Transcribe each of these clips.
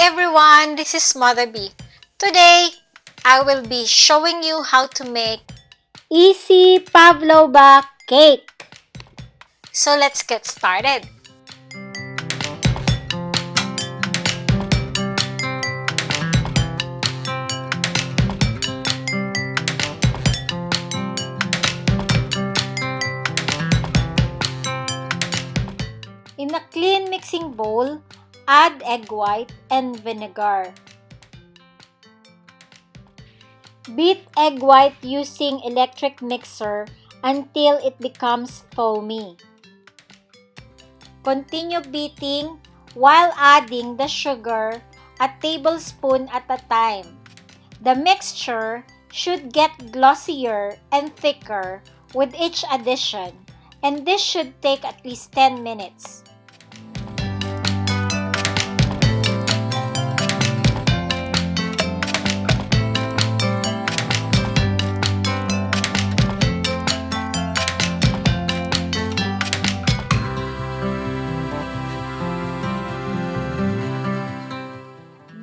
everyone, this is MotherBee. Today, I will be showing you how to make easy Pavlova cake. So let's get started. In a clean mixing bowl, add egg white and vinegar. Beat egg white using electric mixer until it becomes foamy. Continue beating while adding the sugar a tablespoon at a time. The mixture should get glossier and thicker with each addition, and this should take at least 10 minutes.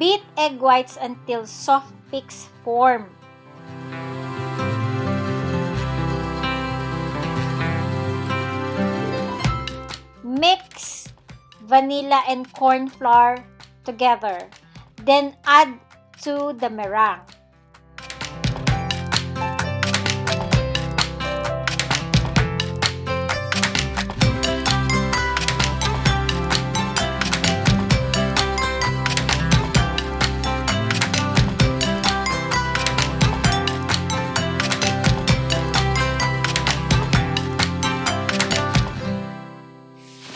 Beat egg whites until soft peaks form. Mix vanilla and corn flour together. Then add to the meringue.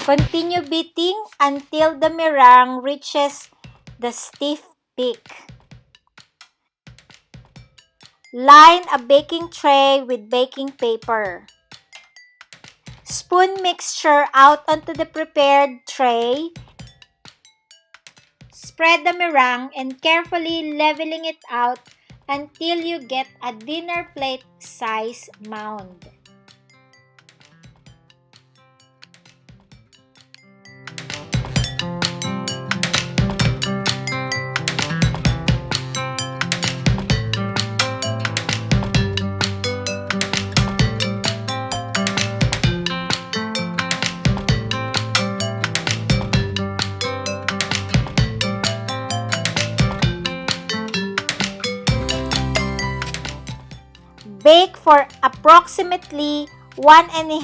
Continue beating until the meringue reaches the stiff peak. Line a baking tray with baking paper. Spoon mixture out onto the prepared tray. Spread the meringue and carefully leveling it out until you get a dinner plate size mound. Bake for approximately 1.5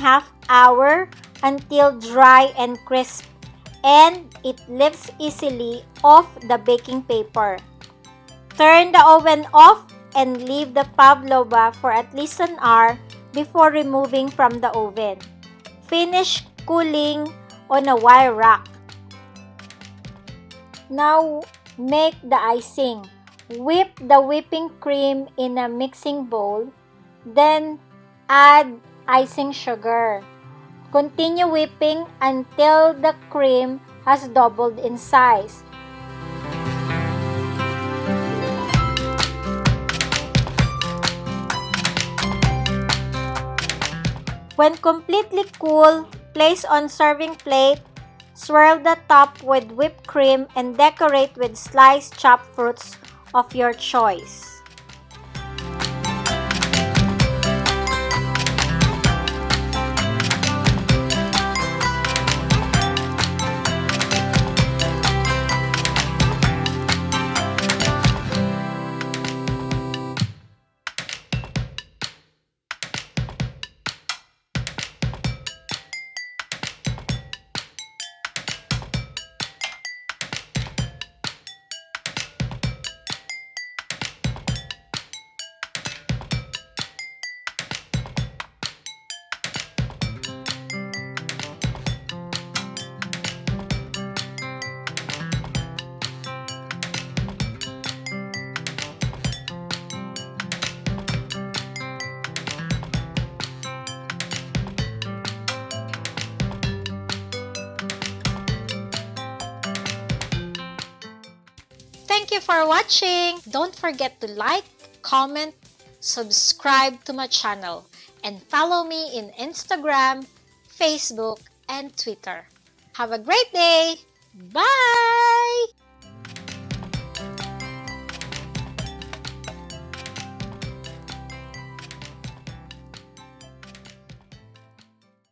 hours until dry and crisp, and it lifts easily off the baking paper. Turn the oven off and leave the pavlova for at least an hour before removing from the oven. Finish cooling on a wire rack. Now make the icing. Whip the whipping cream in a mixing bowl. Then, add icing sugar. Continue whipping until the cream has doubled in size. When completely cool, place on serving plate, swirl the top with whipped cream, and decorate with sliced chopped fruits of your choice. Thank you for watching. Don't forget to like, comment, subscribe to my channel, and follow me in Instagram, Facebook, and Twitter. Have a great day! Bye!